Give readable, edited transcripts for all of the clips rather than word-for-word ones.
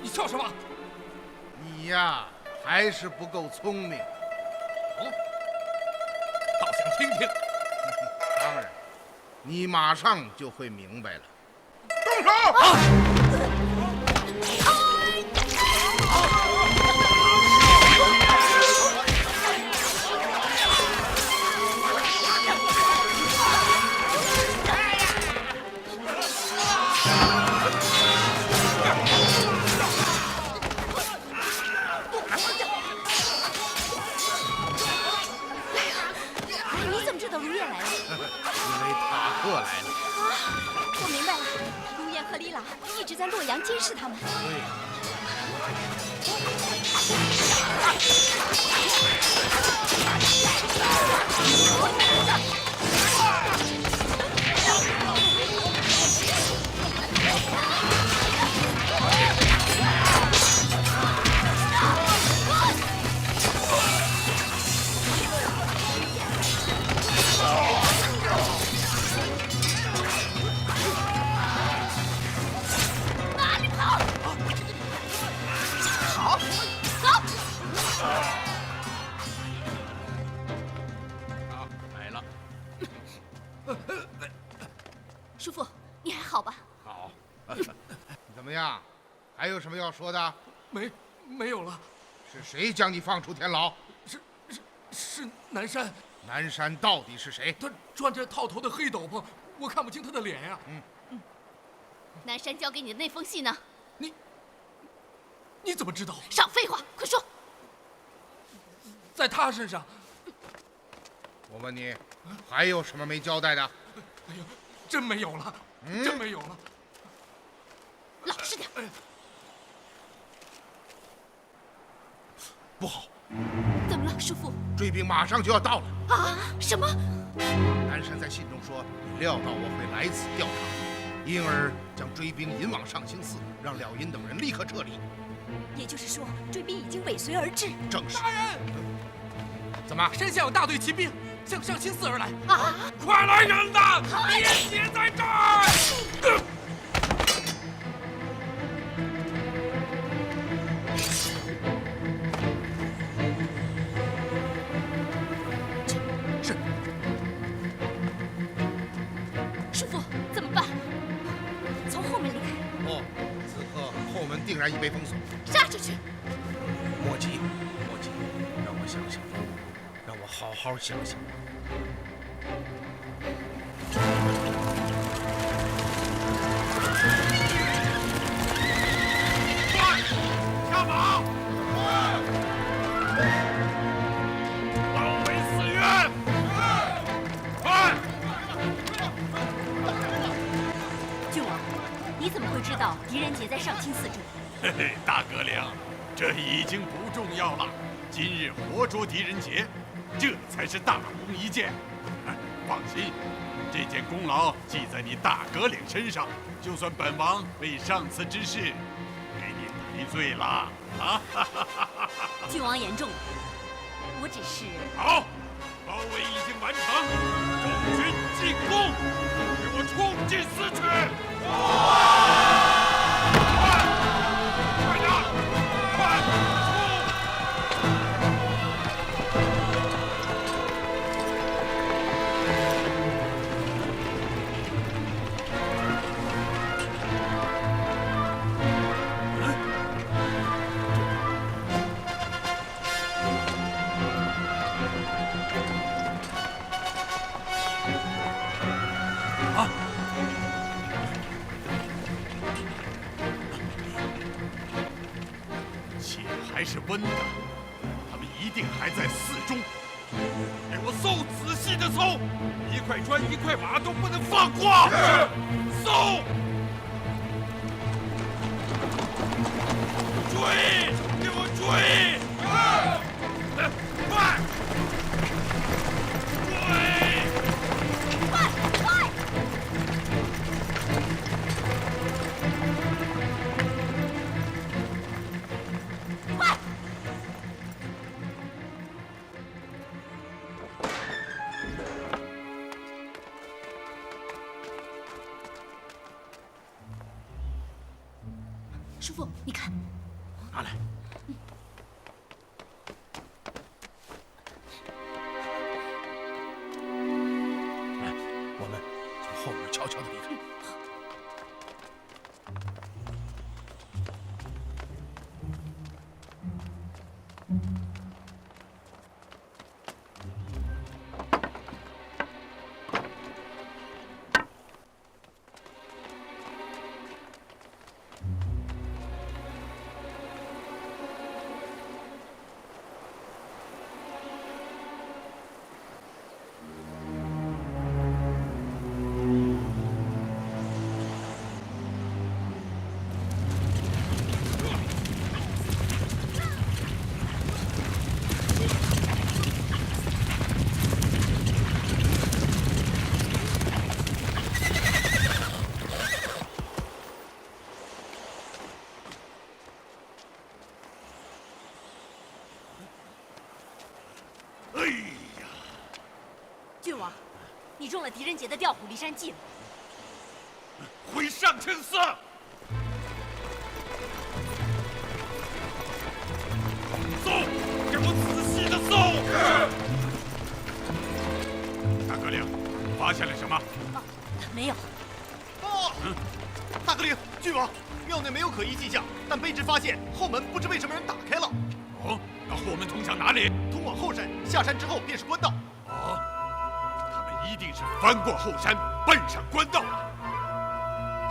你笑什么？你呀，还是不够聪明。哦，倒想听听。当然，你马上就会明白了。动手！你怎么知道如燕来了？因为塔克来了。我明白了，如燕和李朗一直在洛阳监视他们。对。叔父，你还好吧？好。怎么样？还有什么要说的？没有了。是谁将你放出天牢？是南山。南山到底是谁？他穿着套头的黑斗篷，我看不清他的脸呀。南山交给你的那封信呢？你怎么知道？少废话，快说。在他身上。我问你，还有什么没交代的？哎呦，真没有了，真没有了。老实点。不好！怎么了，叔父？追兵马上就要到了。啊？什么？南山在信中说，你料到我会来此调查，因而将追兵引往上清寺，让了银等人立刻撤离。也就是说，追兵已经尾随而至。正是。大人，怎么？山下有大队骑兵向上清寺而来。啊！快来人呐！别歇在这儿！是。叔父，怎么办？从后门离开。哦，此刻后门定然已被封锁。杀出去！莫急，莫急，让我想想，让我好好想想。下马！包围寺院！快！郡王，你怎么会知道狄仁杰在上清寺中？嘿嘿，大哥俩，这已经不重要了。今日活捉狄仁杰，这才是大功一件。放心，这件功劳记在你大哥俩身上。就算本王为上次之事给你赔罪了啊！郡王言重了，我只是……好，包围已经完成，众军进攻，给我冲进寺去！快点，快还是温的，他们一定还在寺中。给我搜，仔细的搜，一块砖一块瓦都不能放过。搜！追！给我追！快！追！快！叔父，你看，拿来。来，我们从后门悄悄地离开。哎呀！郡王，你中了狄仁杰的调虎离山计了。回上清寺！搜，给我仔细的搜！大哥领，发现了什么？没有。大哥领，郡王，庙内没有可疑迹象，但卑职发现后门不知为什么人打开了。哦，那后门通向哪里？通往后山，下山之后便是官道。哦，他们一定是翻过后山，奔上官道了。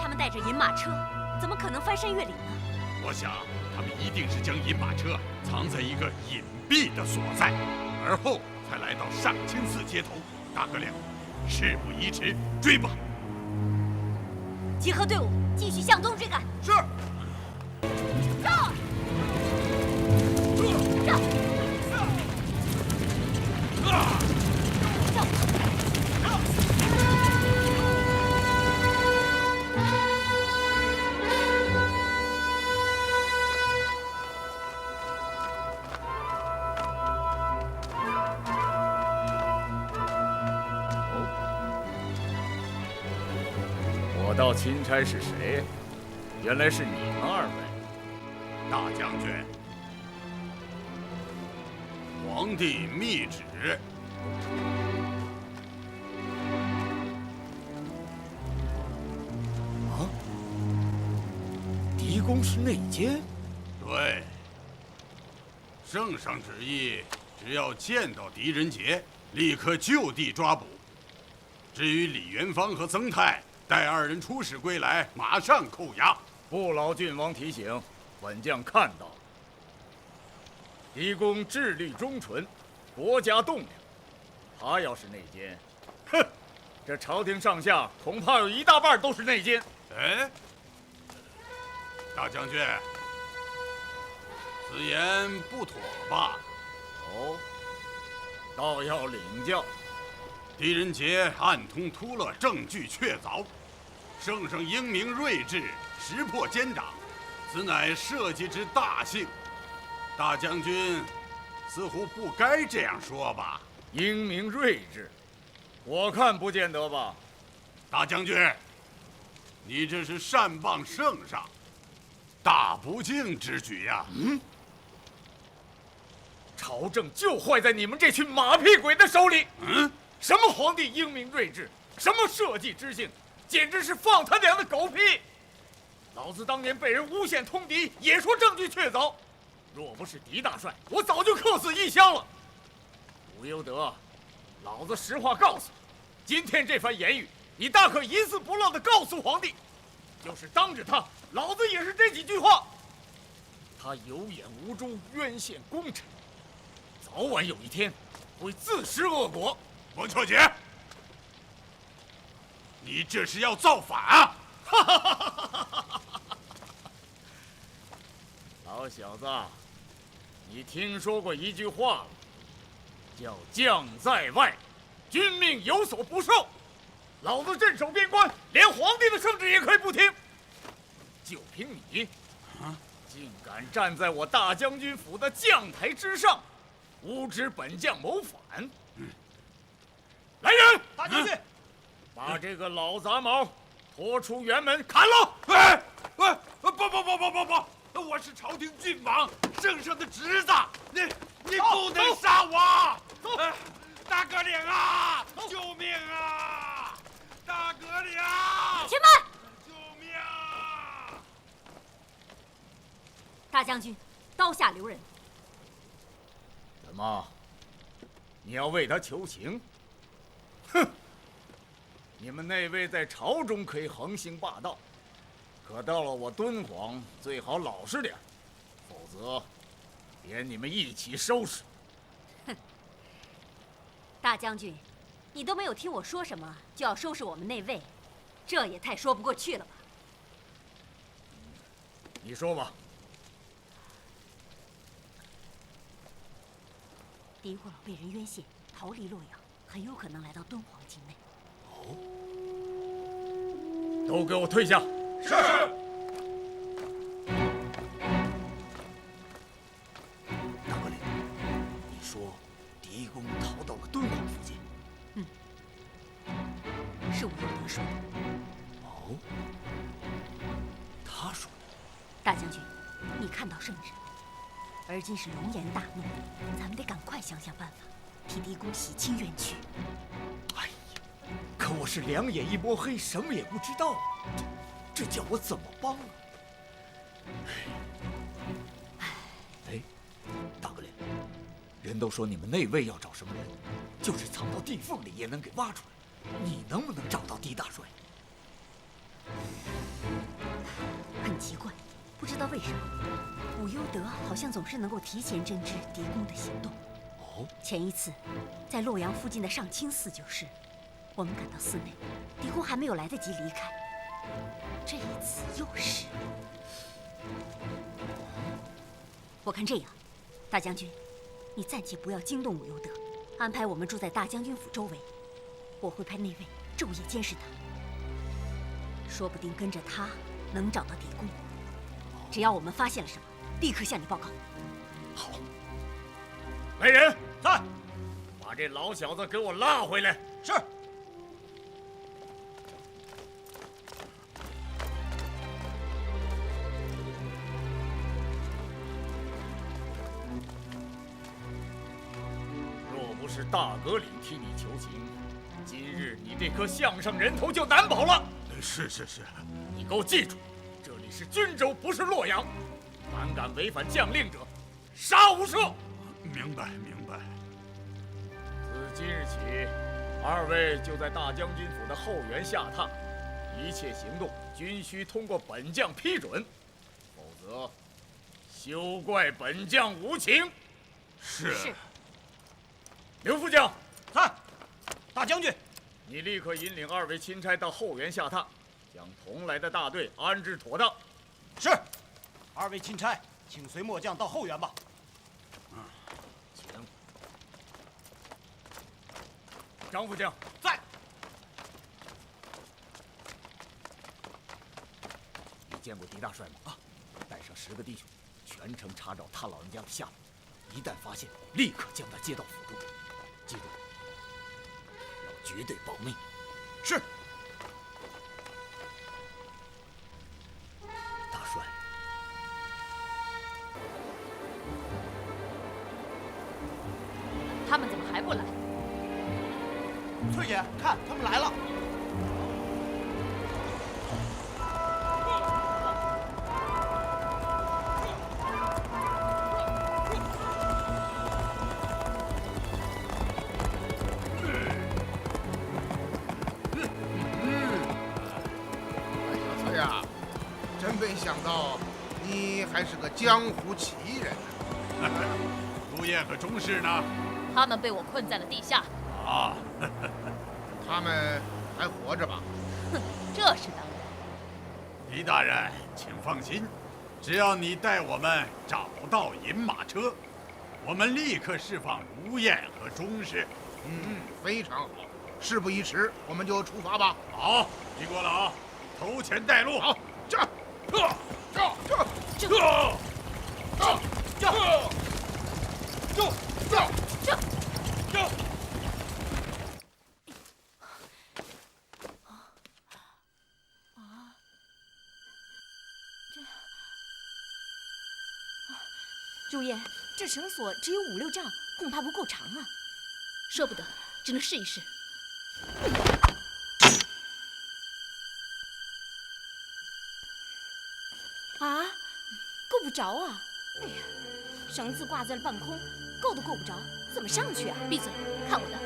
他们带着银马车，怎么可能翻山越岭呢？我想，他们一定是将银马车藏在一个隐蔽的所在，而后才来到上清寺街头。大哥领，事不宜迟，追吧！集合队伍，继续向东追赶。是。上！我倒钦差是谁？原来是你们二位。大将军，皇帝密旨。啊？狄公是内奸？对。圣上旨意，只要见到狄仁杰，立刻就地抓捕。至于李元芳和曾泰，待二人出使归来，马上扣押。不劳郡王提醒，本将看到了。狄公智力忠纯，国家栋梁。他要是内奸，哼，这朝廷上下恐怕有一大半都是内奸。哎，大将军，此言不妥吧？哦，倒要领教。狄仁杰暗通突勒，证据确凿。圣上英明睿智，识破奸党，此乃社稷之大幸。大将军似乎不该这样说吧？英明睿智，我看不见得吧。大将军，你这是擅谤圣上，大不敬之举呀！朝政就坏在你们这群马屁鬼的手里。什么皇帝英明睿智，什么社稷之幸，简直是放他娘的狗屁！老子当年被人诬陷通敌，也说证据确凿。若不是狄大帅，我早就客死异乡了。不由得，老子实话告诉你，今天这番言语，你大可一字不漏地告诉皇帝，就是当着他，老子也是这几句话。他有眼无珠，冤陷功臣，早晚有一天会自食恶果。王秋杰，你这是要造反啊！老小子，你听说过一句话吗？叫“将在外，君命有所不受”。老子镇守边关，连皇帝的圣旨也可以不听。就凭你，竟敢站在我大将军府的将台之上，诬指本将谋反！来人，大将军，把这个老杂毛拖出辕门砍了！哎，不！我是朝廷郡王圣上的侄子，你不能杀我！走，大哥领啊！救命啊！大哥领！且慢！救命啊！大将军，刀下留人。怎么？你要为他求情？哼！你们那位在朝中可以横行霸道，可到了我敦煌，最好老实点，否则连你们一起收拾。哼！大将军，你都没有听我说什么，就要收拾我们那位，这也太说不过去了吧？你说吧。狄国老被人冤陷，逃离洛阳，很有可能来到敦煌境内。都给我退下！是。大哥领，你说狄公逃到了敦煌附近？是我有德说的。哦，他说的。大将军，你看到圣旨，而今是龙颜大怒，咱们得赶快想想办法，替狄公洗清冤屈。哎呀，可我是两眼一摸黑，什么也不知道，这叫我怎么帮啊？哎，大哥领，人都说你们内卫要找什么人，就是藏到地缝里也能给挖出来，你能不能找到狄大帅？很奇怪，不知道为什么，武攸德好像总是能够提前侦知狄公的行动。哦，前一次，在洛阳附近的上清寺就是，我们赶到寺内，狄公还没有来得及离开。这一次又是，我看这样，大将军，你暂且不要惊动武攸德，安排我们住在大将军府周围，我会派内卫昼夜监视他，说不定跟着他能找到狄公。只要我们发现了什么，立刻向你报告。好。来人，在，把这老小子给我拉回来。是。若不是大哥领替你求情，今日你这颗项上人头就难保了。是。你给我记住，这里是均州，不是洛阳。胆敢违反将令者，杀无赦。明白。自今日起，二位就在大将军府的后园下榻，一切行动均需通过本将批准，否则休怪本将无情。是。刘副将，在，大将军，你立刻引领二位钦差到后园下榻，将同来的大队安置妥当。是。二位钦差，请随末将到后园吧。请。张副将，在。你见过狄大帅吗？带上10个弟兄，全程查找他老人家的下落，一旦发现，立刻将他接到府中。记住，要绝对保密。是。大帅，他们怎么还不来？翠爷，看他们来了。小翠呀，真没想到你还是个江湖奇人。朱燕和钟氏呢？他们被我困在了地下。啊，他们还活着吧？哼，这是当然。狄大人，请放心，只要你带我们找到银马车，我们立刻释放如燕和钟氏。非常好。事不宜迟，我们就出发吧。好，李国老，头前带路。好，这。朱爷，这绳索只有5、6丈，恐怕不够长啊。说不得，只能试一试。啊，够不着啊！哎呀，绳子挂在了半空，够都够不着，怎么上去啊？闭嘴，看我的！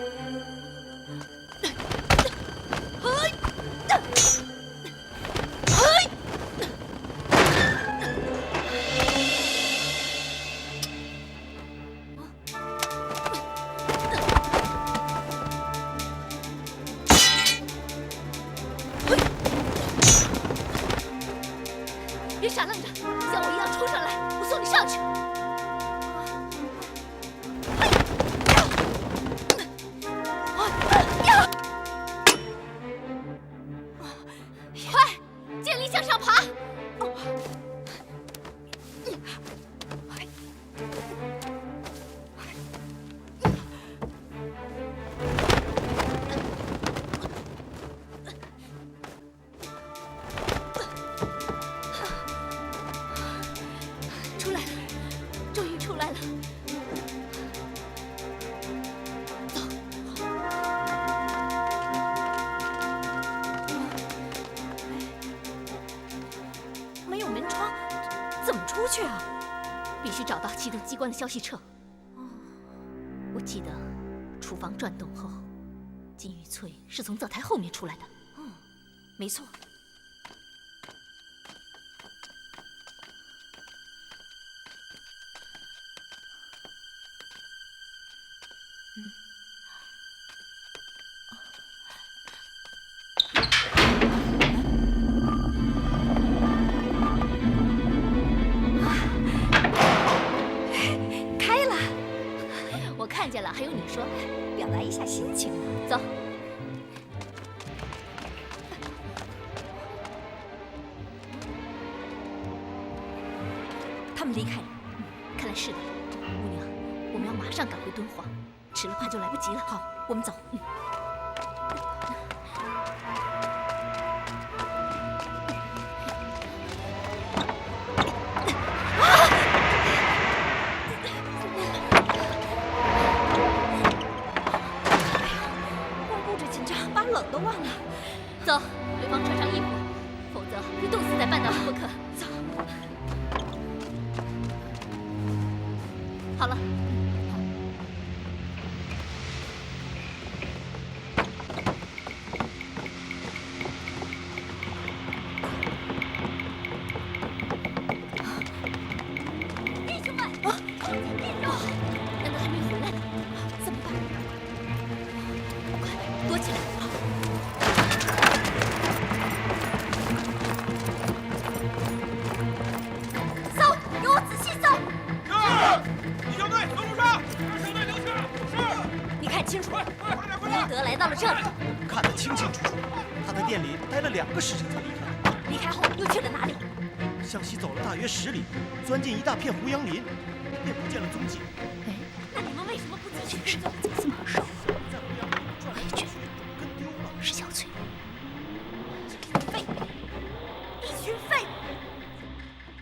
别傻愣着，像我一样冲上来，我送你上去。快，尽力向上爬！出来了，终于出来了。没有门窗，怎么出去啊？必须找到启动机关的消息册。我记得厨房转动后，金玉翠是从灶台后面出来的。没错。开了，我看见了，还有你说，表达一下心情嘛。走。他们离开了。看来是的，姑娘，我们要马上赶回敦煌，迟了怕就来不及了。好，我们走。光顾着紧张，把冷都忘了。走，回房穿上衣服，否则会冻死在半岛上不可。走。好了。弟兄们，靠近地上！难道还没回来呢？怎么办？快躲起来！搜，给我仔细搜！是！小队，跟不上！让小队留下！是！你看清楚，快点，快吴优德来到了这里，看得清清楚楚。他在店里待了2个时辰才离开，离开后又去了哪里？向西走了大约10里，钻进一大片胡杨林，便不见了踪迹。那你们为什么不继续是追踪？怎么这么耳熟？在胡杨林里转来转去，跟丢了。是小翠。废物，一群废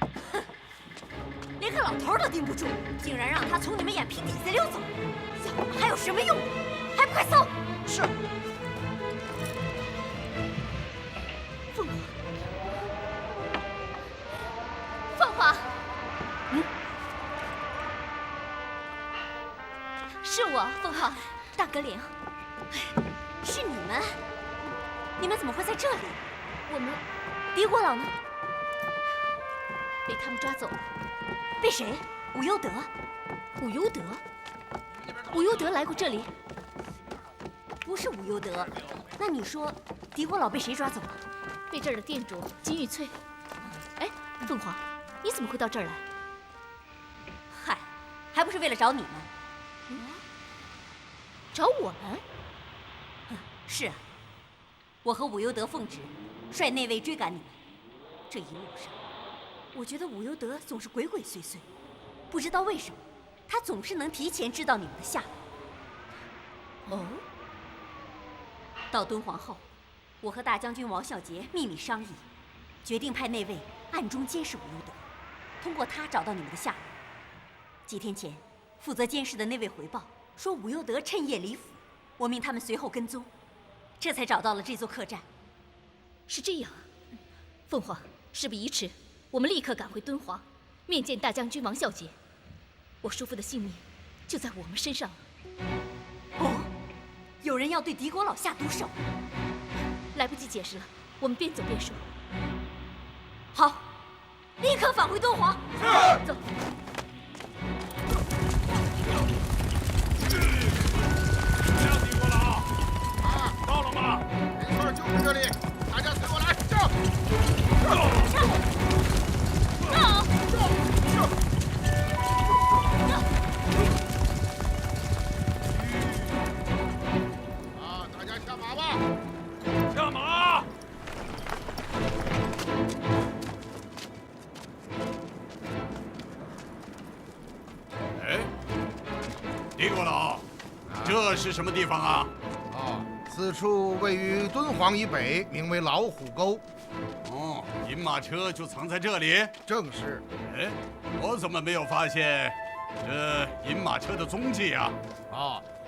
物！哼，连个老头都盯不住，竟然让他从你们眼皮底下溜走，想我们还有什么用？还不快搜！是。凤凰，凤凰，是我，凤凰。大格岭，是你们？你们怎么会在这里？我们狄国老呢？被他们抓走了。被谁？武优德？武优德，武优德来过这里。不是武优德，那你说狄国老被谁抓走了？被这儿的店主金玉翠。哎，凤凰，你怎么会到这儿来？嗨，还不是为了找你们？找我们？是啊，我和武优德奉旨，率内卫追赶你们。这一路上，我觉得武优德总是鬼鬼祟祟，不知道为什么，他总是能提前知道你们的下落。哦，到敦煌后，我和大将军王孝杰秘密商议，决定派内卫暗中监视武优德，通过他找到你们的下落。几天前，负责监视的那位回报说武攸德趁夜离府，我命他们随后跟踪，这才找到了这座客栈。是这样，凤凰，事不宜迟，我们立刻赶回敦煌，面见大将军王孝杰。我叔父的性命就在我们身上了。哦，有人要对狄国老下毒手。来不及解释了，我们边走边说。好，立刻返回敦煌。是。走。狄国老，到了吗？没错，就是这里，大家随我来，上！大家下马吧！下马！哎，狄国老，这是什么地方啊？此处位于敦煌以北，名为老虎沟。哦，银马车就藏在这里。正是。哎，我怎么没有发现这银马车的踪迹啊？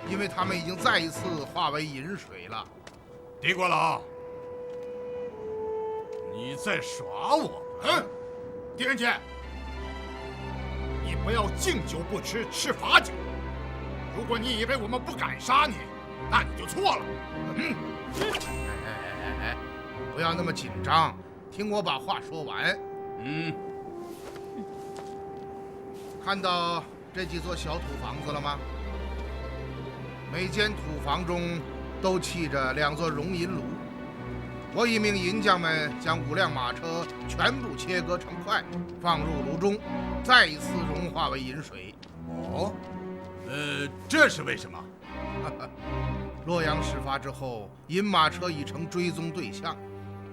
因为他们已经再一次化为银水了。狄国老，你在耍我？狄仁杰，你不要敬酒不吃吃罚酒。如果你以为我们不敢杀你，那你就错了。不要那么紧张，听我把话说完。看到这几座小土房子了吗？每间土房中都砌着2座熔银炉。我已命银匠们将5辆马车全部切割成块，放入炉中，再一次融化为银水。这是为什么？洛阳事发之后，银马车已成追踪对象，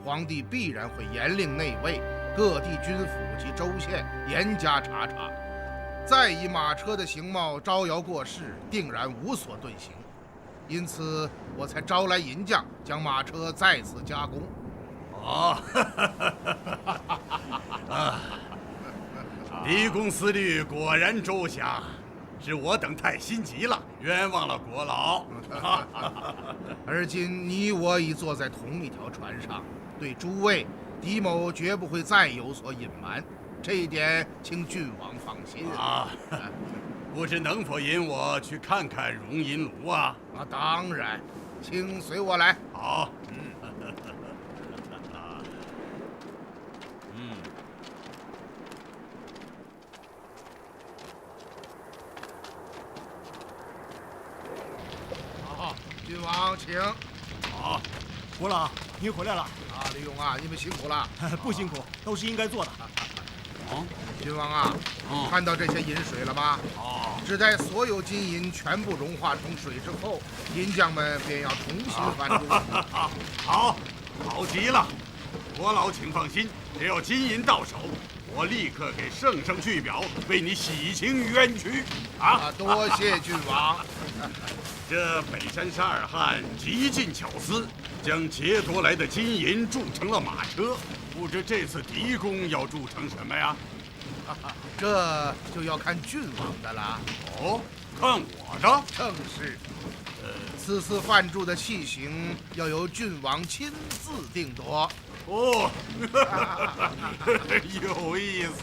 皇帝必然会严令内卫、各地军府及州县严加查查。再以马车的形貌招摇过市，定然无所遁形。因此，我才招来银匠，将马车再次加工。狄公思虑果然周详，是我等太心急了，冤枉了国老。而今你我已坐在同一条船上，对诸位，狄某绝不会再有所隐瞒，这一点请郡王放心。不知能否引我去看看熔银炉啊？当然，请随我来。好。郡王，请。好，国老，您回来了。李勇啊，你们辛苦了。不辛苦，都是应该做的。郡王啊，看到这些银水了吗？只待所有金银全部融化成水之后，银匠们便要重新翻铸。好极了，国老请放心，只要金银到手，我立刻给圣上具表，为你洗清冤屈。多谢郡王。这北山12汉极尽巧思，将劫夺来的金银铸成了马车。不知这次狄公要铸成什么呀？这就要看郡王的了。看我的？正是。此次范铸的器型要由郡王亲自定夺。有意思。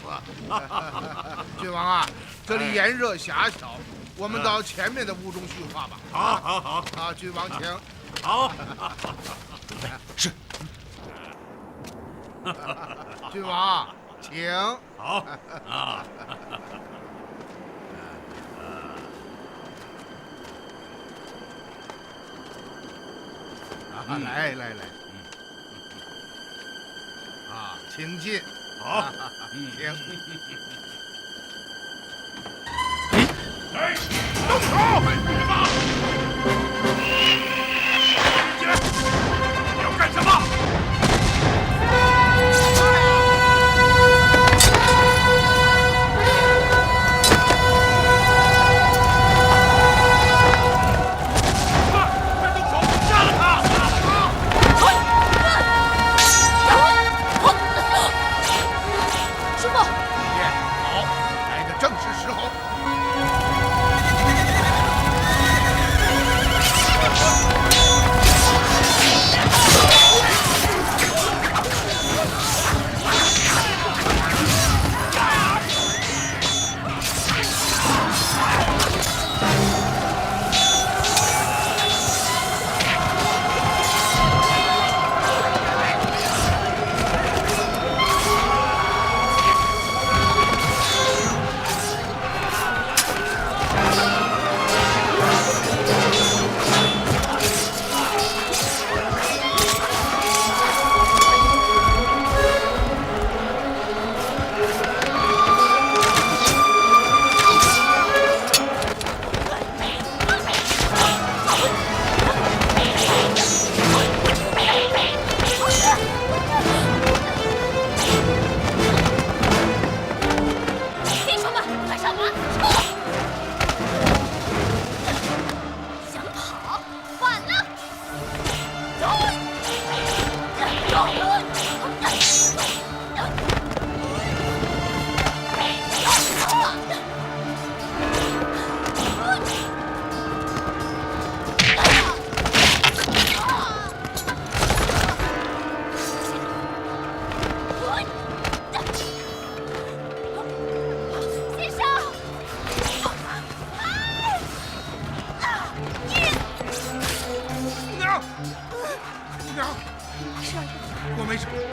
郡王啊，这里炎热狭小，我们到前面的屋中训话吧。好，郡王请。好。是。郡王，请。好。来，请进。好，请。动手！别骂！你要干什么？正是时候。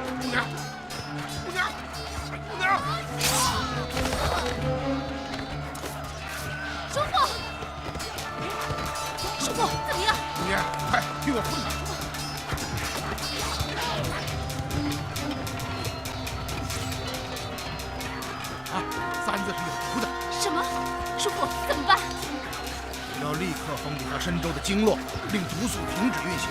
姑娘，姑娘，姑娘！叔父，叔父，怎么样？姑娘，快替我扶他！啊，簪子是有毒的。什么？叔父，怎么办？要立刻封堵他身周的经络，令毒素停止运行，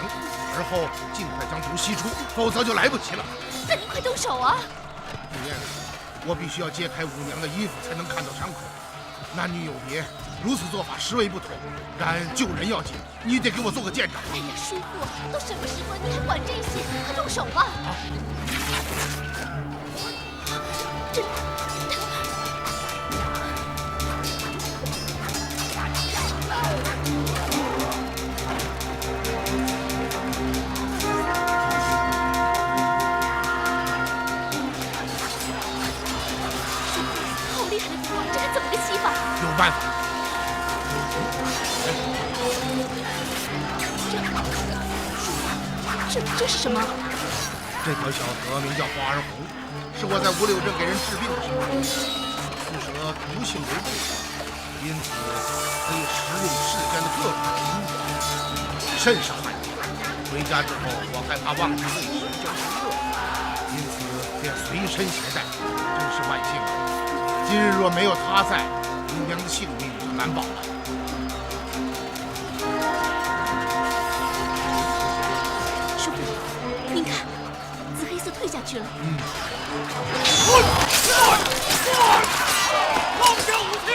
而后尽快将毒吸出，否则就来不及了。那您快动手啊！顾燕，我必须要揭开五娘的衣服，才能看到伤口。男女有别，如此做法实为不妥。然救人要紧，你得给我做个见证。哎呀，叔父，都什么时候了，你还管这些？快动手吧！这。有办法。这是什么？这条小蛇名叫花儿红，是我在五柳镇给人治病的时候，毒蛇毒性为重，因此可以食用世间的各种植物，甚是罕见。回家之后，我害怕忘记喂食叫人饿，因此便随身携带，真是万幸啊！今日若没有他在，五娘的性命就难保了。叔父，您看，紫黑色退下去了。放下武器！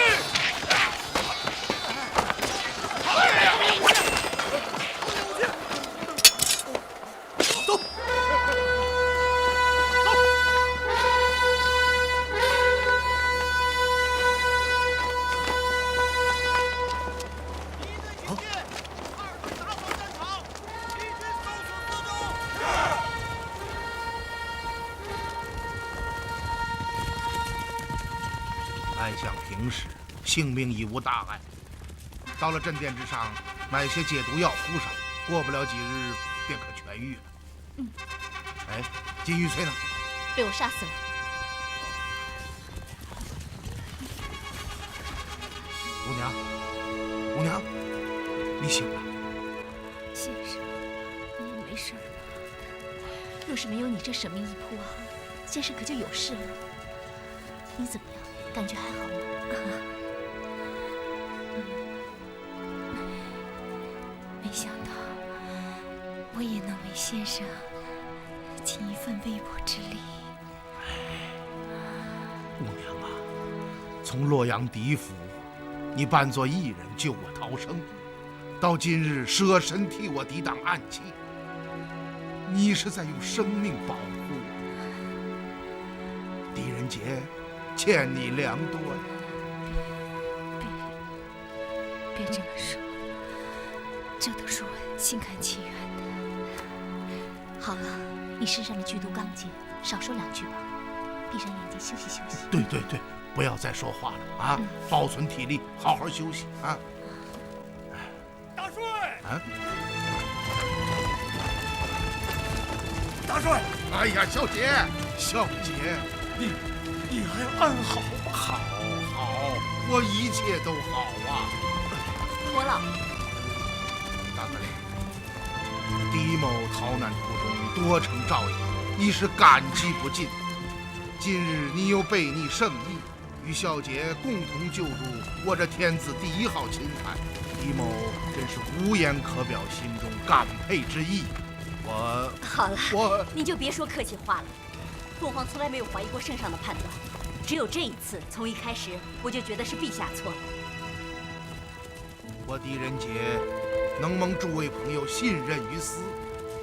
安享平时，性命已无大碍。到了镇店之上，买些解毒药敷上，过不了几日便可痊愈了。哎，金玉翠呢？被我杀死了。姑娘，姑娘，你醒了。先生，你也没事吧？若是没有你这舍命一扑啊，先生可就有事了。你怎么样？感觉还好吗？没想到我也能为先生尽一份微薄之力。姑娘啊，从洛阳狄府，你扮作异人救我逃生，到今日舍身替我抵挡暗器，你是在用生命保护我。狄仁杰欠你良多呀！别这么说，这都是我心甘情愿的。好了，你身上的剧毒刚劲，少说两句吧。闭上眼睛休息休息。对对对，不要再说话了啊！保存体力，好好休息啊！大帅！啊！大帅！哎呀，小姐，小姐，你还安好吗？好，我一切都好啊。伯老，大哥，狄某逃难途中多承照应，一时感激不尽。今日你又背逆圣意，与小姐共同救助我这天子第1号钦差，狄某真是无言可表心中感佩之意。好了，您就别说客气话了。凤凰从来没有怀疑过圣上的判断，只有这一次，从一开始我就觉得是陛下错了。我狄仁杰能蒙诸位朋友信任于私，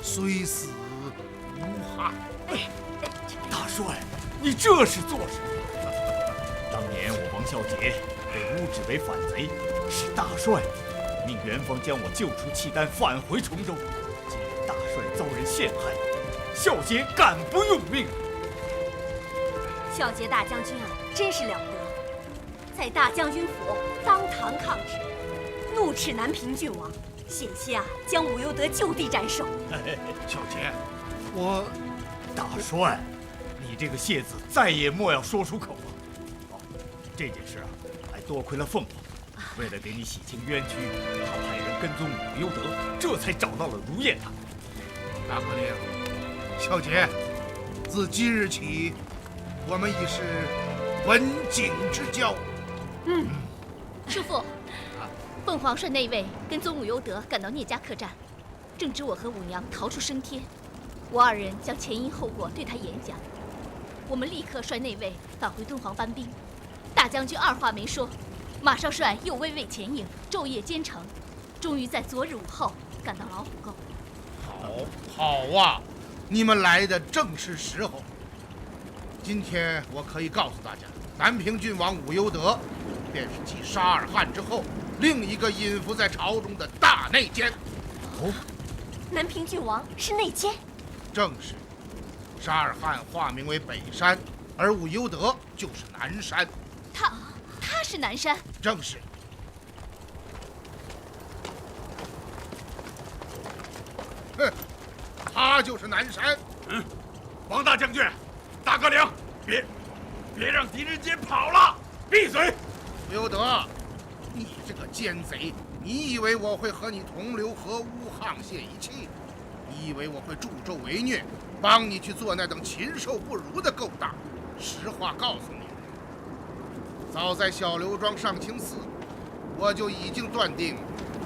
虽死无憾。大帅，你这是做什么？当年我王孝杰被诬指为反贼，是大帅命元芳将我救出契丹，返回崇州。今日大帅遭人陷害，孝杰敢不用命？孝杰大将军啊，真是了得，在大将军府当堂抗旨，怒斥南平郡王，险些将武攸德就地斩首。小杰，我大帅，你这个谢字再也莫要说出口了。哦，这件事啊，还多亏了凤凰，为了给你洗清冤屈，他派人跟踪武攸德，这才找到了如燕他。大哥令，小姐，自今日起，我们已是文景之交。叔父，凤凰率内卫跟踪武攸德赶到聂家客栈，正值我和舞娘逃出升天，我二人将前因后果对他演讲。我们立刻率内卫返回敦煌搬兵，大将军二话没说，马上率右卫卫前营，昼夜兼程，终于在昨日午后赶到老虎沟。好啊，你们来的正是时候。今天我可以告诉大家，南平郡王武攸德，便是继沙尔汗之后另一个隐伏在朝中的大内奸。哦，南平郡王是内奸？正是。沙尔汗化名为北山，而武攸德就是南山。他是南山？正是。哼，他就是南山。王大将军，大哥领，别让狄仁杰跑了！闭嘴！武攸德，你这个奸贼，你以为我会和你同流合污、沆瀣一气？你以为我会助纣为虐，帮你去做那等禽兽不如的勾当？实话告诉你，早在小刘庄上清寺，我就已经断定，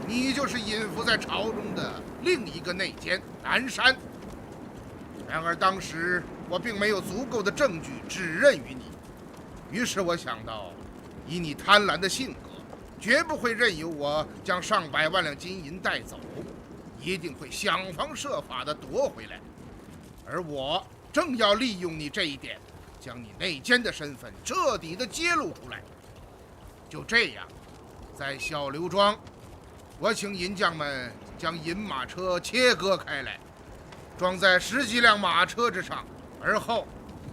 你就是隐伏在朝中的另一个内奸南山。然而当时我并没有足够的证据指认于你，于是我想到，以你贪婪的性格，绝不会任由我将上百万两金银带走，一定会想方设法地夺回来。而我正要利用你这一点，将你内奸的身份彻底地揭露出来。就这样，在小刘庄，我请银匠们将银马车切割开来，装在10几辆马车之上，而后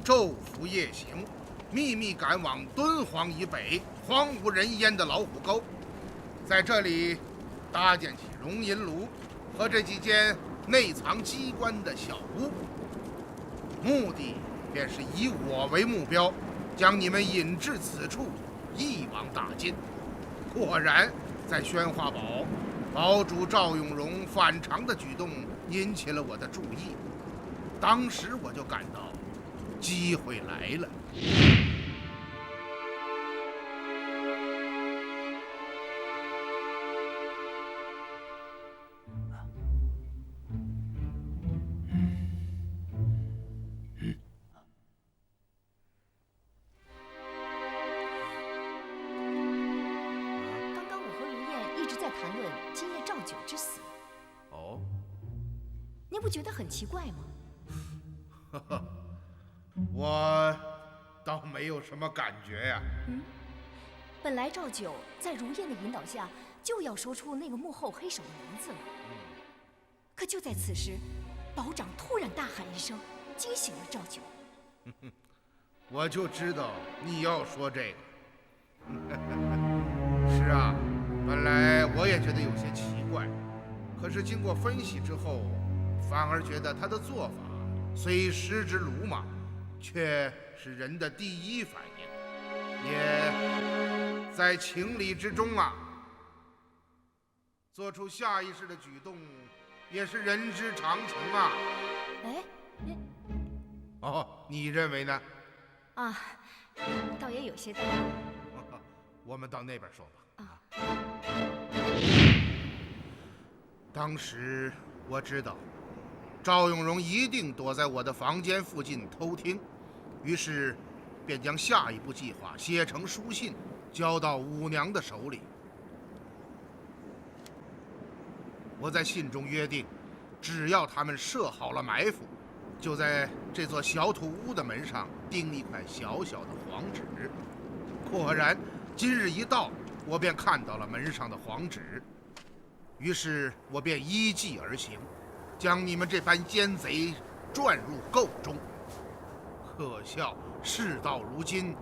昼伏夜行，秘密赶往敦煌以北荒无人烟的老虎沟，在这里搭建起熔银炉和这几间内藏机关的小屋，目的便是以我为目标，将你们引至此处，一网打尽。果然，在宣化堡，堡主赵永荣反常的举动引起了我的注意，当时我就感到机会来了。谈论今夜赵九之死。哦，您不觉得很奇怪吗？我倒没有什么感觉呀。本来赵九在如燕的引导下就要说出那个幕后黑手的名字了，可就在此时，保长突然大喊一声，惊醒了赵九。我就知道你要说这个。是啊，本来我也觉得有些奇怪，可是经过分析之后，反而觉得他的做法虽失之鲁莽，却是人的第一反应，也在情理之中啊。做出下意识的举动，也是人之常情啊。哎，哦，你认为呢？啊，倒也有些道理。我们到那边说吧。当时我知道赵永荣一定躲在我的房间附近偷听，于是便将下一步计划写成书信，交到五娘的手里。我在信中约定，只要他们设好了埋伏，就在这座小土屋的门上钉一块小小的黄纸。果然，今日一到，我便看到了门上的黄纸，于是我便依计而行，将你们这般奸贼转入彀中。可笑，事到如今，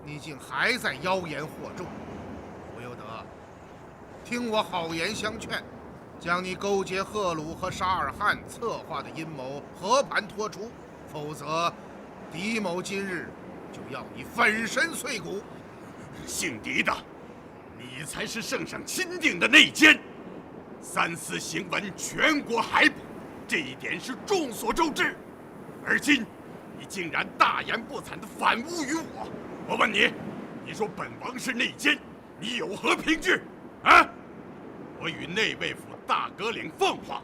你竟还在妖言惑众。武攸德，听我好言相劝，将你勾结赫鲁和沙尔汗策划的阴谋和盘托出，否则狄某今日就要你粉身碎骨。姓狄的，你才是圣上钦定的内奸，三司行文全国海捕，这一点是众所周知。而今你竟然大言不惭地反诬于我，我问你，你说本王是内奸，你有何凭据？啊！我与内卫府大阁领凤凰，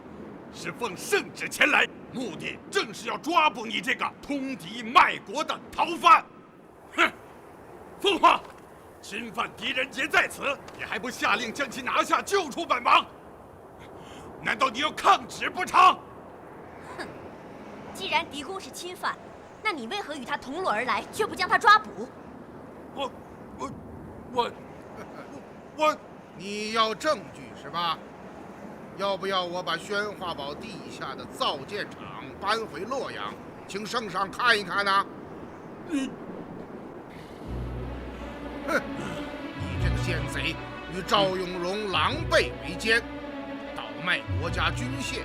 是奉圣旨前来，目的正是要抓捕你这个通敌卖国的逃犯。哼！凤凰，侵犯狄仁杰在此，你还不下令将其拿下，救出本王？难道你要抗旨不成？哼！既然狄公是侵犯，那你为何与他同路而来，却不将他抓捕？我，你要证据是吧？要不要我把宣化堡地下的造舰厂搬回洛阳，请圣上看一看呢？你，哼！你这个奸贼，与赵永荣狼狈为奸，倒卖国家军械，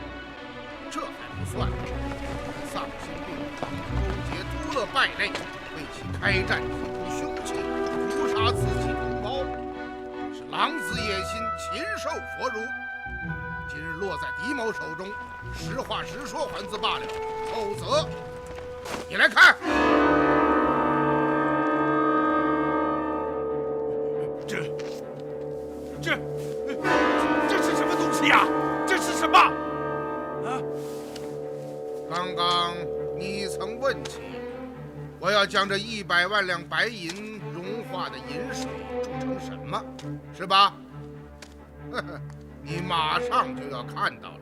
这还不算，丧心病狂，勾结诸勒败类，为其开战提供凶器，屠杀自己同胞，是狼子野心，禽兽佛儒。今日落在狄某手中，实话实说还自罢了，否则，你来看。这是什么东西呀？这是什么？啊！刚刚你曾问起，我要将这100万两白银融化的银水铸成什么，是吧？呵呵，你马上就要看到了。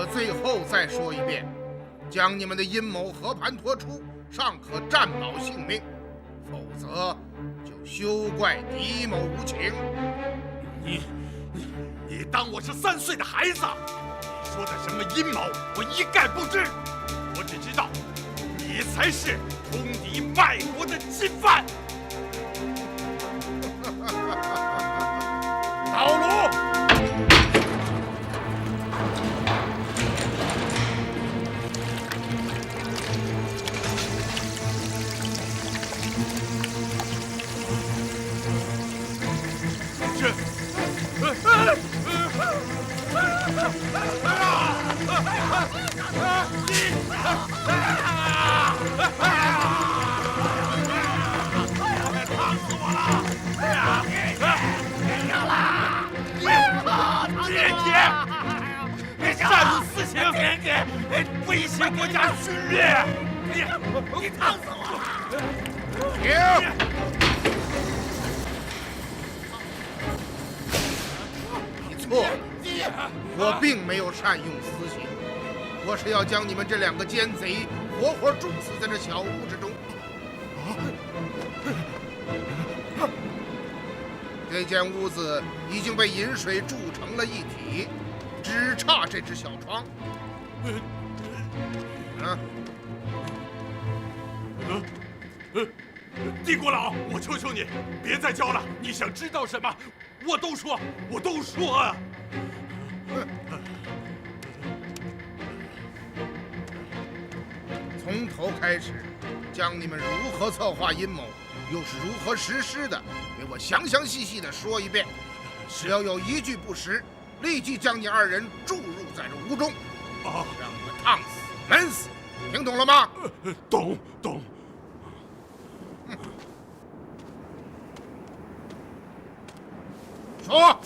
最后再说一遍，将你们的阴谋和盘托出，尚可暂保性命，否则就休怪狄某无情。你当我是3岁的孩子？你说的什么阴谋，我一概不知。我只知道，你才是通敌卖国的侵犯。老卢。擅自私刑，威胁国家军略，你烫死我了！停！你错了，我并没有善用私刑，我是要将你们这2个奸贼活活处死在这小屋之中。这间屋子已经被银水铸成了一体，只差这只小窗。帝国佬，我求求你，别再教了。你想知道什么，我都说，我都说啊。从头开始，将你们如何策划阴谋，又是如何实施的，给我详详细细的说一遍。只要有一句不实，立即将你2人注入在这屋中，让你们烫死、闷死，听懂了吗？懂。说。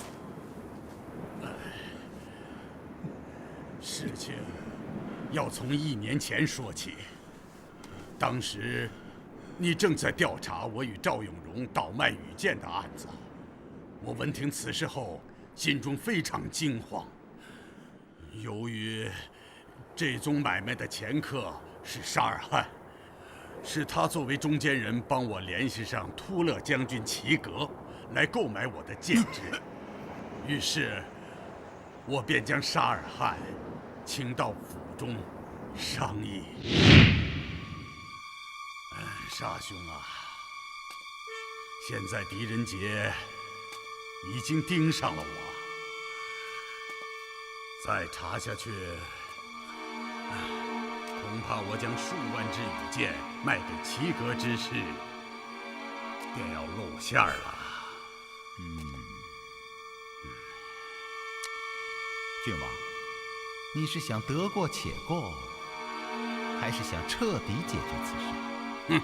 事情要从1年前说起。当时，你正在调查我与赵永荣倒卖羽箭的案子。我闻听此事后，心中非常惊慌。由于这宗买卖的前客是沙尔汗，是他作为中间人帮我联系上突勒将军齐格，来购买我的剑支。于是，我便将沙尔汗请到府中商议。沙兄啊，现在狄仁杰已经盯上了我，再查下去，恐怕我将数万支羽箭卖给齐格之事，便要露馅了。郡王，你是想得过且过，还是想彻底解决此事？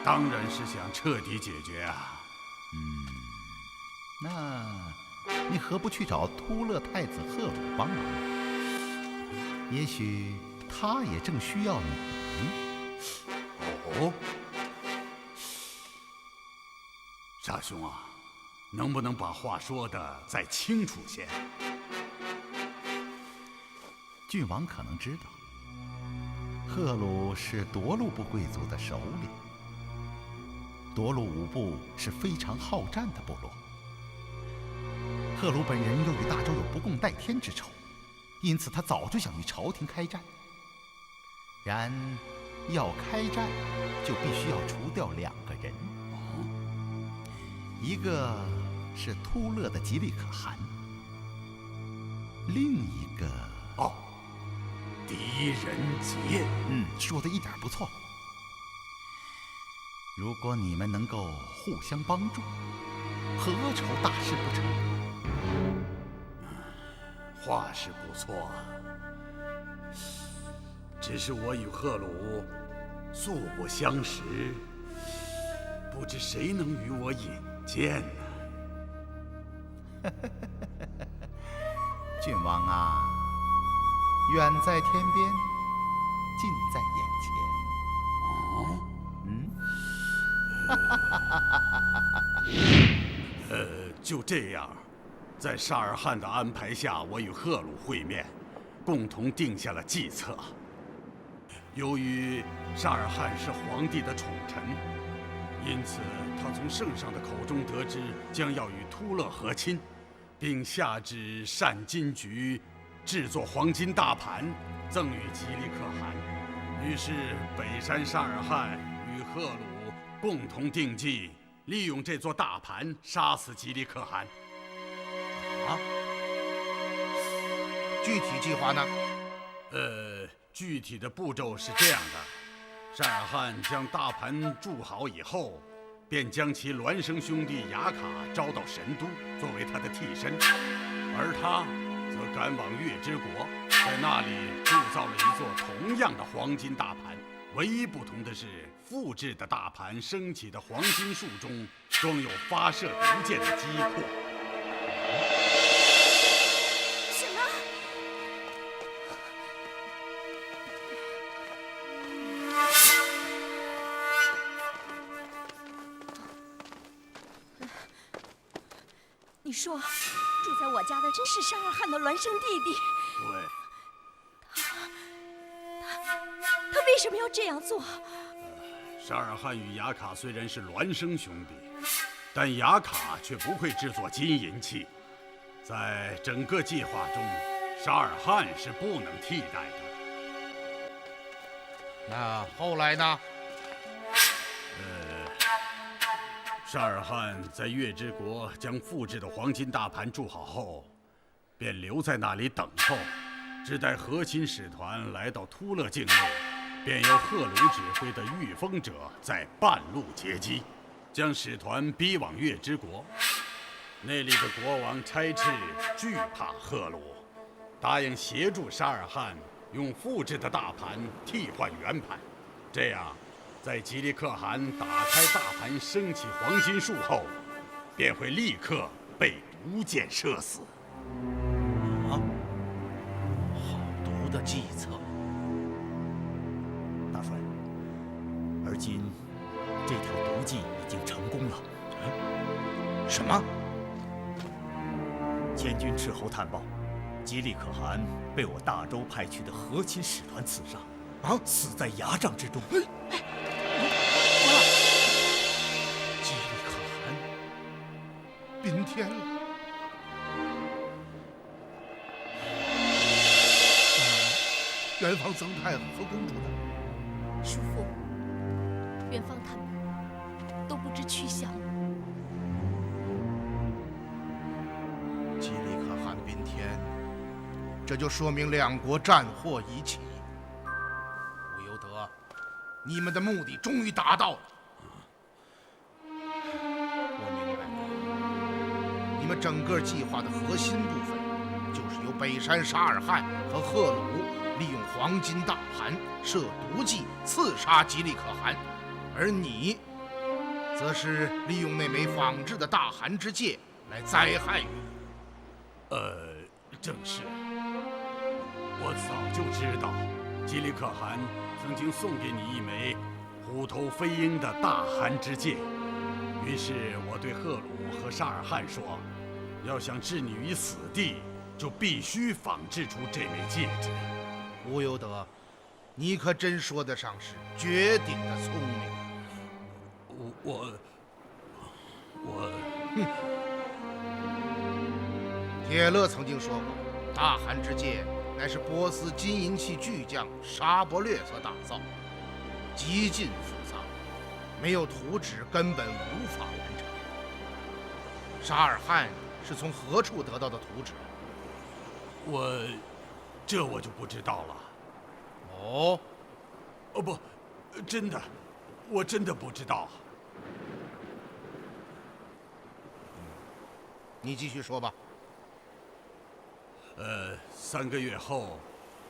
当然是想彻底解决啊。那你何不去找突勒太子赫鲁帮忙？也许他也正需要你。哦，沙兄啊，能不能把话说得再清楚些？郡王可能知道，赫鲁是夺路部贵族的首领。夺路五部是非常好战的部落。赫鲁本人又与大周有不共戴天之仇，因此他早就想与朝廷开战。然要开战，就必须要除掉2个人，一个是突勒的吉利可汗，另一个狄仁杰。说的一点不错。如果你们能够互相帮助，何愁大事不成？话是不错，只是我与赫鲁素不相识，不知谁能与我引荐呢？郡王啊，远在天边，近在眼前。就这样，在沙尔汗的安排下，我与赫鲁会面，共同定下了计策。由于沙尔汗是皇帝的宠臣，因此他从圣上的口中得知将要与突勒和亲，并下旨善金局制作黄金大盘，赠予吉利可汗。于是北山沙尔汗与赫鲁共同定计，利用这座大盘杀死吉利可汗。具体计划呢？具体的步骤是这样的：沙尔汗将大盘铸好以后，便将其孪生兄弟雅卡招到神都，作为他的替身，而他则赶往月之国，在那里铸造了一座同样的黄金大盘。唯一不同的是，复制的大盘升起的黄金树中装有发射毒箭的机括。什么？你说，住在我家的真是沙尔汗的孪生弟弟？对。他为什么要这样做？沙尔汗与雅卡虽然是孪生兄弟，但雅卡却不会制作金银器。在整个计划中，沙尔汗是不能替代的。那后来呢？沙尔汗在月之国将复制的黄金大盘铸好后，便留在那里等候，只待和亲使团来到突勒境内，便由赫鲁指挥的御风者在半路截击，将使团逼往月之国。那里的国王差赤惧怕赫鲁，答应协助沙尔汗用复制的大盘替换原盘，这样在吉利可汗打开大盘升起黄金树后，便会立刻被毒箭射死。好毒的计策！大帅，而今这条毒计已经成功了。什么？千军斥候探报，吉利可汗被我大周派去的和亲使团刺杀，死在牙帐之中。吉利可汗宾天了。元芳曾太后和公主呢？叔父，元芳他们都不知去向。吉利可汗宾天，这就说明两国战祸已起。武攸德，你们的目的终于达到了。我明白了，你们整个计划的核心部分，就是由北山沙尔汗和赫鲁利用黄金大盘设毒计刺杀吉利可汗，而你，则是利用那枚仿制的大汗之戒来灾害于你。正是。我早就知道，吉利可汗曾经送给你一枚虎头飞鹰的大汗之戒，于是我对赫鲁和沙尔汗说，要想置你于死地，就必须仿制出这枚戒指。吴攸德，你可真说得上是绝顶的聪明。我，铁勒曾经说过，大汗之戒乃是波斯金银器巨匠沙伯略所打造，极尽复杂，没有图纸根本无法完成。沙尔汗是从何处得到的图纸？这我就不知道了。哦，不，真的，我真的不知道。你继续说吧。3个月后，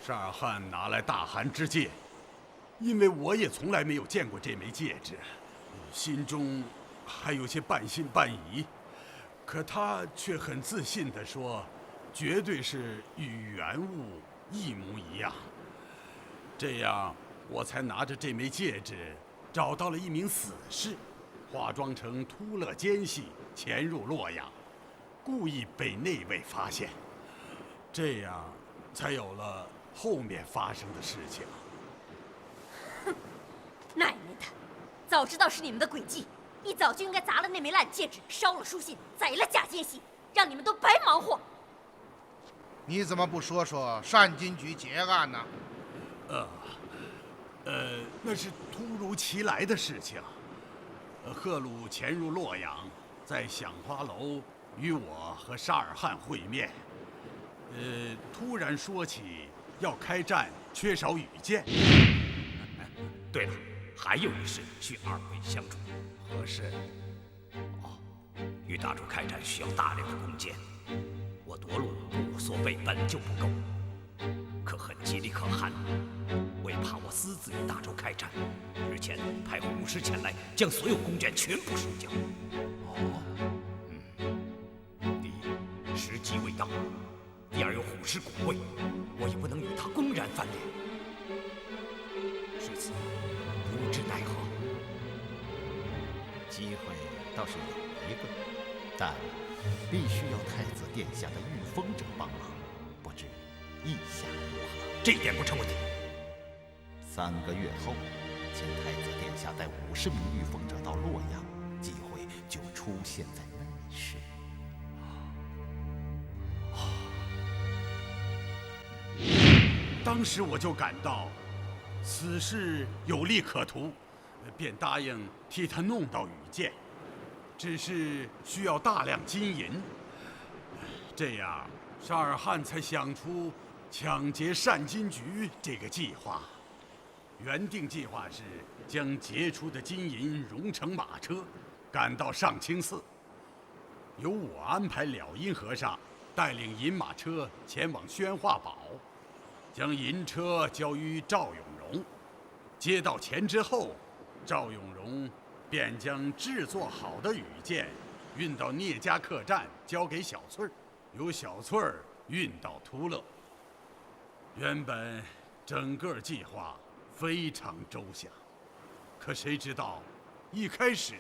沙尔汗拿来大汗之戒，因为我也从来没有见过这枚戒指，心中还有些半信半疑，可他却很自信地说，绝对是与原物一模一样。这样，我才拿着这枚戒指找到了一名死士，化妆成突勒奸细潜入洛阳，故意被内卫发现，这样才有了后面发生的事情。哼，奶奶的！早知道是你们的诡计，一早就应该砸了那枚烂戒指，烧了书信，宰了假奸细，让你们都白忙活。你怎么不说说善金局结案呢？那是突如其来的事情。赫鲁潜入洛阳，在响花楼与我和沙尔汗会面。突然说起要开战，缺少羽箭。对了，还有一事需二位相助。何事？与大周开战需要大量的弓箭，我夺路部所备本就不够，可恨吉利可汗为怕我私自与大周开战，日前派虎师前来，将所有弓箭全部收缴。第一，时机未到；第二，有虎师拱卫，我也不能与他公然翻脸。至此，不知奈何。机会倒是有一个，但必须要太子殿下的御风者帮忙，不知意下如何？这一点不成问题。3个月后，请太子殿下带50名御风者到洛阳，机会就出现在那时。当时我就感到此事有利可图，便答应替他弄到羽箭，只是需要大量金银。这样，沙尔汗才想出抢劫善金局这个计划。原定计划是将劫出的金银熔成马车，赶到上清寺，由我安排了因和尚带领银马车前往宣化堡，将银车交于赵永荣。接到钱之后，赵永荣便将制作好的羽箭运到聂家客栈，交给小翠儿，由小翠儿运到突勒。原本整个计划非常周详，可谁知道一开始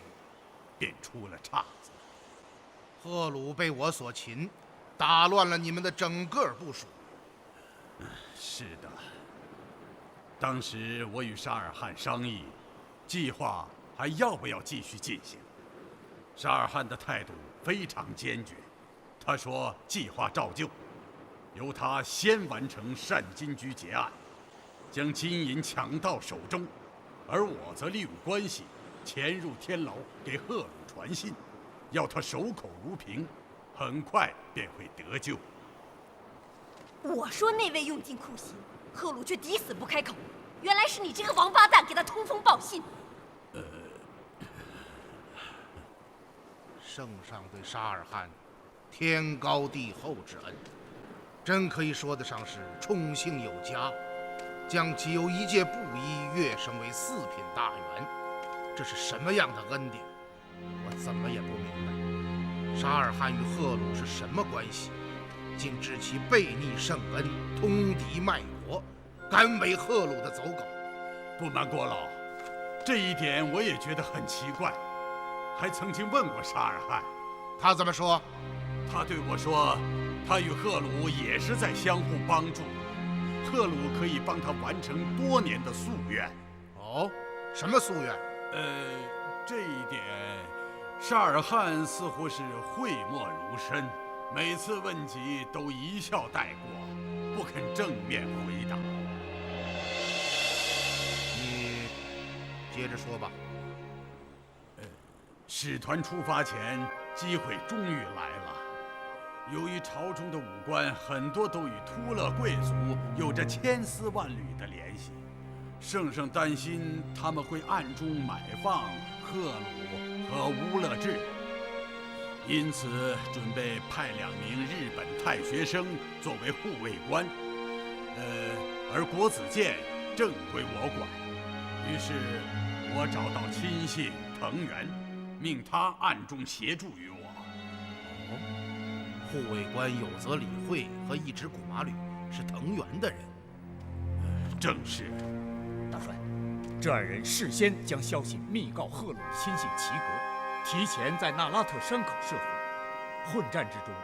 便出了岔子。赫鲁被我所擒，打乱了你们的整个部署。是的，当时我与沙尔汗商议，计划还要不要继续进行。沙尔汗的态度非常坚决，他说计划照旧，由他先完成单金居结案，将金银抢到手中，而我则利用关系潜入天牢，给赫鲁传信，要他守口如瓶，很快便会得救。我说那位用尽酷刑，赫鲁却抵死不开口。原来是你这个王八蛋给他通风报信。圣上对沙尔汗天高地厚之恩，真可以说得上是宠幸有加，将既有一介布衣跃升为4品大员，这是什么样的恩典？我怎么也不明白，沙尔汗与赫鲁是什么关系？竟知其背逆圣恩，通敌卖国，甘为赫鲁的走狗。不瞒国老，这一点我也觉得很奇怪，还曾经问过沙尔汗，他怎么说？他对我说，他与赫鲁也是在相互帮助，赫鲁可以帮他完成多年的夙愿。哦，什么夙愿？这一点，沙尔汗似乎是讳莫如深，每次问及都一笑带过，不肯正面回答。你接着说吧。使团出发前，机会终于来了。由于朝中的武官很多都与突勒贵族有着千丝万缕的联系，圣上担心他们会暗中买放赫鲁和乌勒智，因此准备派2名日本太学生作为护卫官，而国子监正归我管。于是，我找到亲信藤原，命他暗中协助于我。护卫官有泽理会和一支古马旅是藤原的人。正是。大帅，这2人事先将消息密告赫鲁的亲信齐格，提前在那拉特山口设伏。混战之中，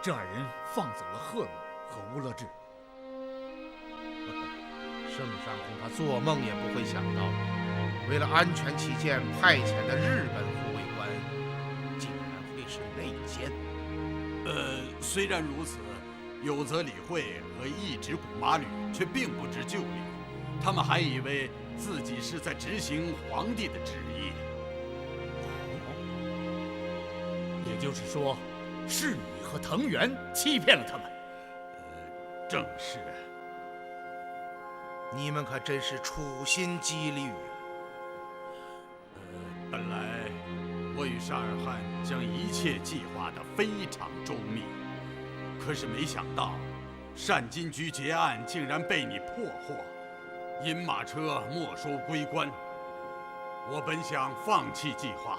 这2人放走了赫鲁和乌勒智。圣上恐怕做梦也不会想到，为了安全起见派遣的日本护卫官，竟然会是内奸。虽然如此，有泽理会和一支古马旅却并不知就里，他们还以为自己是在执行皇帝的旨意。也就是说，是你和藤原欺骗了他们。正是。你们可真是处心积虑啊！本来我与沙尔汗将一切计划得非常周密，可是没想到单金居结案竟然被你破获，银马车没收归官。我本想放弃计划，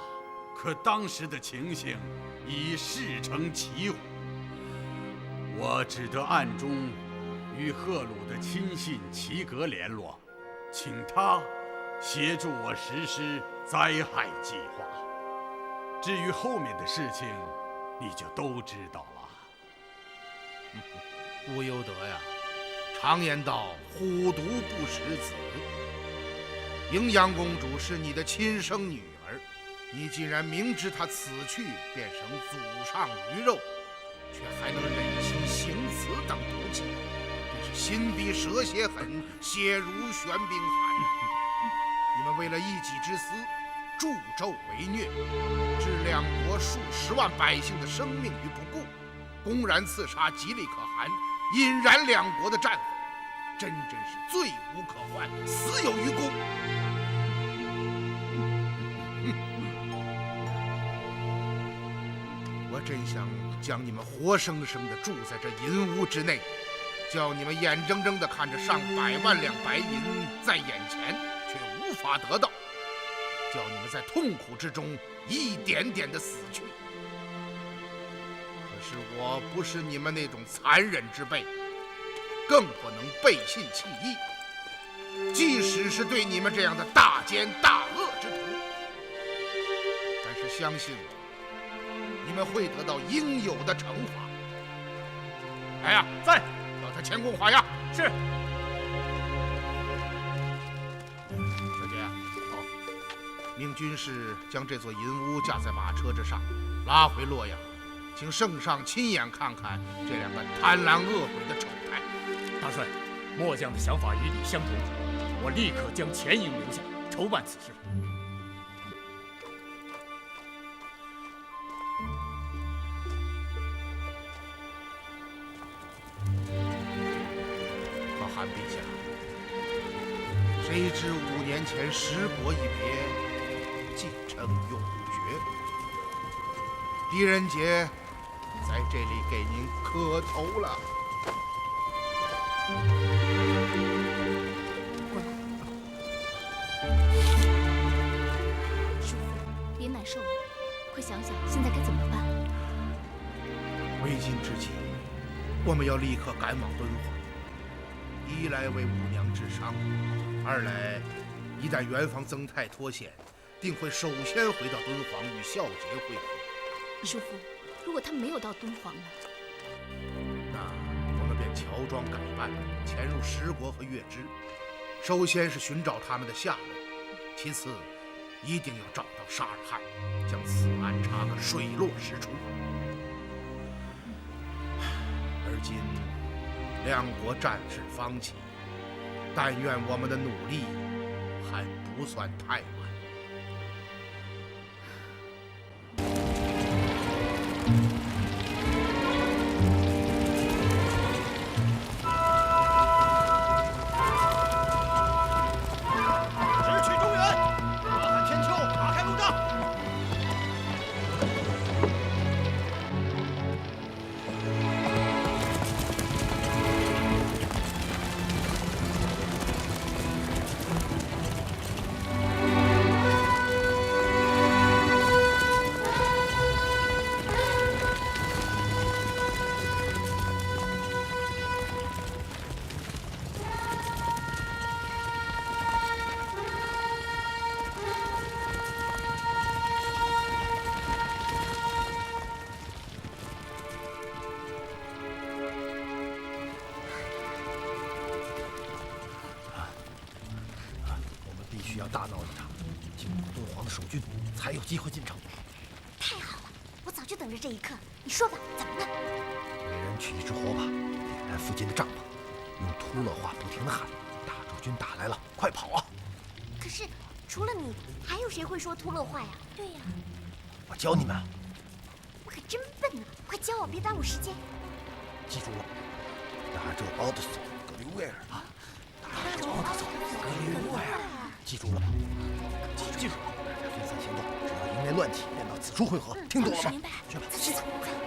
可当时的情形已事成骑虎，我只得暗中与赫鲁的亲信齐格联络，请他协助我实施灾害计划。至于后面的事情，你就都知道了。乌优德呀，常言道，虎毒不食子。迎阳公主是你的亲生女儿，你竟然明知她此去变成祖上鱼肉，却还能忍心行此等毒计，真是心比蛇蝎狠，血如玄冰寒。你们为了一己之私，助纣为虐，置2国数10万百姓的生命于不顾，公然刺杀吉利可汗，引燃2国的战火，真是罪无可犯，死有余辜。我真想将你们活生生地住在这银屋之内，叫你们眼睁睁地看着上百万两白银在眼前，却无法得到，叫你们在痛苦之中一点点地死去。可是我不是你们那种残忍之辈，更不能背信弃义，即使是对你们这样的大奸大恶之徒，但是相信我，你们会得到应有的惩罚。来呀，在，叫他前供画押。是。小姐，好，命军士将这座银屋架在马车之上，拉回洛阳，请圣上亲眼看看这两个贪婪恶鬼的丑态。大帅，末将的想法与你相同，我立刻将钱营留下，筹办此事。可汗陛下，谁知5年前十国一别，进程永绝。狄仁杰在这里给您磕头了。叔父，别难受了，快想想现在该怎么办。为今之计，我们要立刻赶往敦煌。一来为五娘治伤，二来一旦元方曾泰脱险，定会首先回到敦煌与孝杰会合。叔父，如果他们没有到敦煌呢？那我们便乔装改扮，潜入十国和月支。首先是寻找他们的下落，其次一定要找到沙尔汗，将此案查个水落石出。而今两国战事方起，但愿我们的努力还不算太晚。直取中原，大喊天丘，打开路障。必须要大闹一场，惊动敦煌的守军，才有机会进城。太好了，我早就等着这一刻。你说吧，怎么了？每人取一支火把，点燃附近的帐篷，用突勒话不停地喊：“大驻军打来了，快跑啊！”可是除了你，还有谁会说突勒话呀？对呀，我教你们。我可真笨呢，快教我，别耽误时间。记住了，拿着奥德索格里威尔啊，拿着奥德索格里威尔。记住了，记住了，分散行动，只要营内乱起，便到此处汇合，听懂了吗？明白。去吧，走，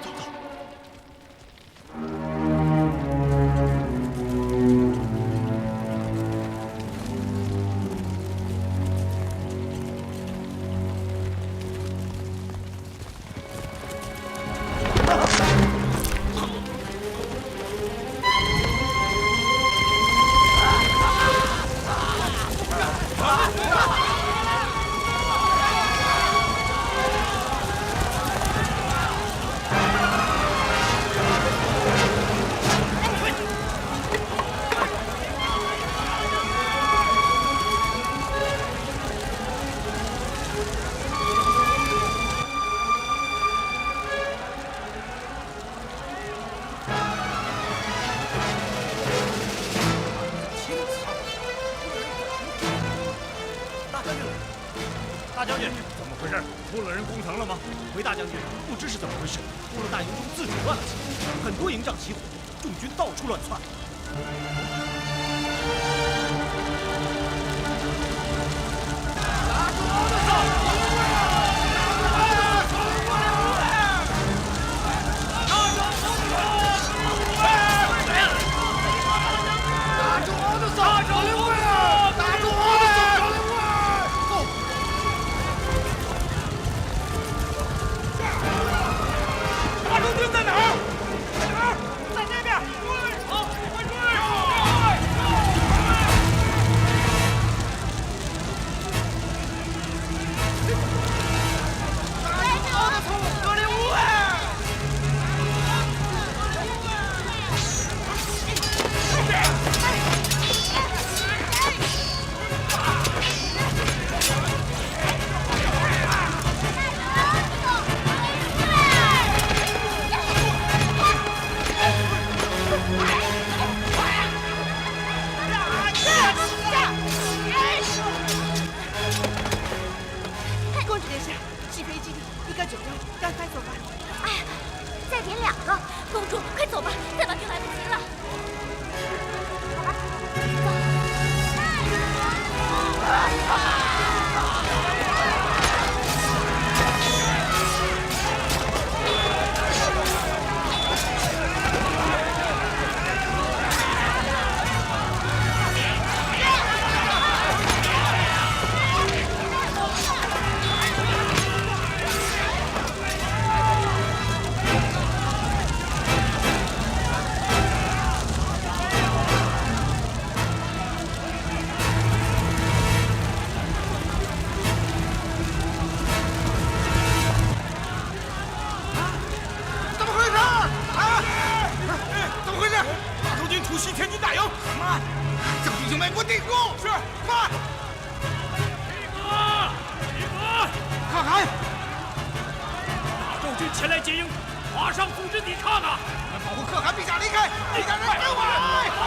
走走。大将军，怎么回事？突勒人攻城了吗？回大将军，不知是怎么回事，突勒大营中自主乱了起来，很多营帐起火，众军到处乱窜。大驻军在哪儿？在哪儿？在那边！追！好，快追！快！可汗，大周军前来接应，马上组织抵抗啊！我们保护可汗陛下离开！你的人跟我来！快！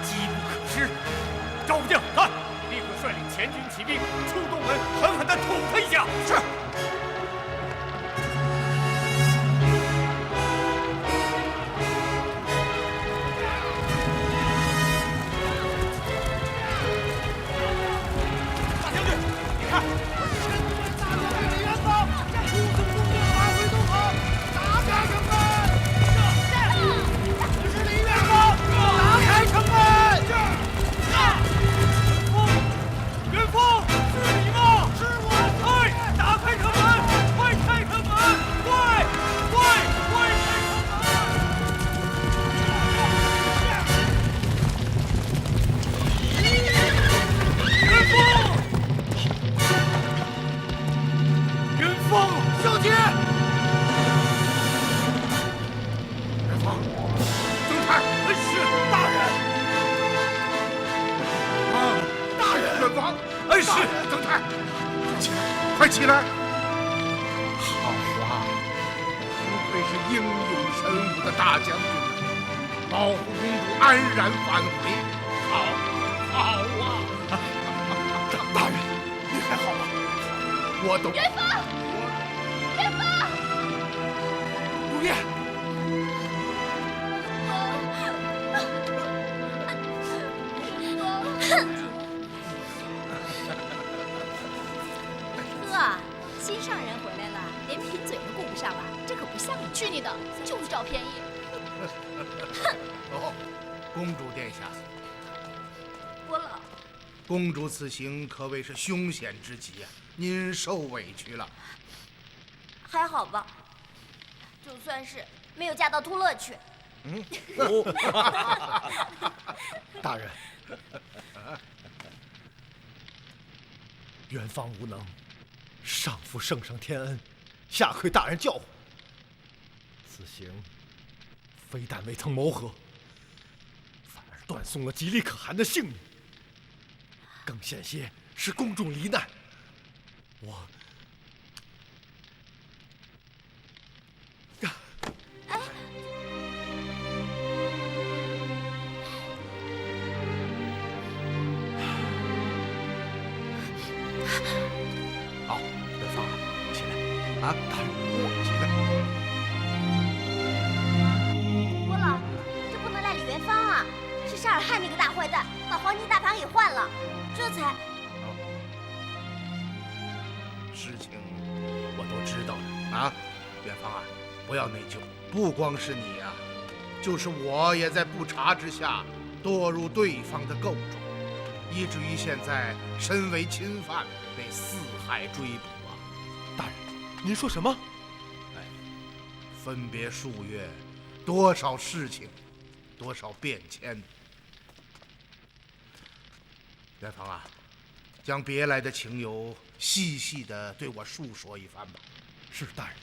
机不可失。赵部将，来，立刻率领前军骑兵出东门，狠狠地捅他一下。是。快起来！好啊，不愧是英勇神武的大将军，保护公主安然返回，好啊！大人，你还好吗？我懂。元芳，元芳，如燕。心上人回来了，连贫嘴都顾不上了，这可不像你。去你的，就是找便宜。哦，公主殿下，伯老，公主此行可谓是凶险之极啊！您受委屈了。还好吧，就算是没有嫁到突勒去。大人，元芳无能。上负圣上天恩，下愧大人教诲。此行非但未曾谋和，反而断送了吉利可汗的性命，更险些使公众罹难。好，元芳啊，起来！啊，大人，起来！伯老，这不能赖李元芳啊，是沙尔汗那个大坏蛋把黄金大盘给换了，这才……事情我都知道了啊，元芳啊，不要内疚。不光是你啊，就是我也在不察之下堕入对方的构筑，以至于现在身为侵犯，被四海追捕啊！大人，您说什么？哎，分别数月，多少事情，多少变迁。元芳啊，将别来的情由细细的对我述说一番吧。是，大人。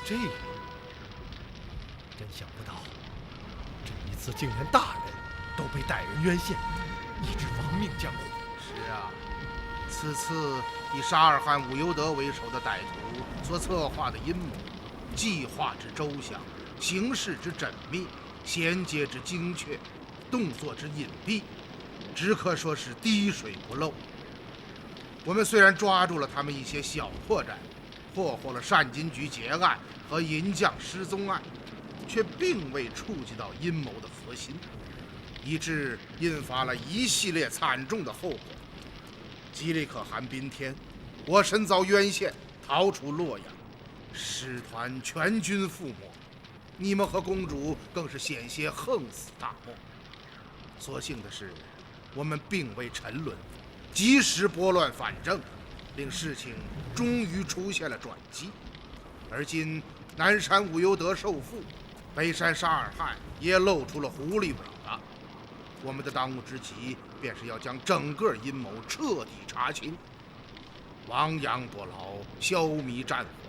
这样，真想不到，这一次竟然大人都被歹人冤陷，以致亡命江湖。是啊，此次以沙尔汗武尤德为首的歹徒所策划的阴谋，计划之周详，行事之缜密，衔接之精确，动作之隐蔽，只可说是滴水不漏。我们虽然抓住了他们一些小破绽，破获了善金局劫案和银匠失踪案，却并未触及到阴谋的核心，以致引发了一系列惨重的后果。吉利可汗宾天，我身遭冤陷，逃出洛阳，使团全军覆没。你们和公主更是险些横死大漠。所幸的是，我们并未沉沦，及时拨乱反正，令事情终于出现了转机。而今南山武攸德受缚，北山沙尔汗也露出了狐狸尾巴。我们的当务之急便是要将整个阴谋彻底查清，亡羊补牢，消弭战火。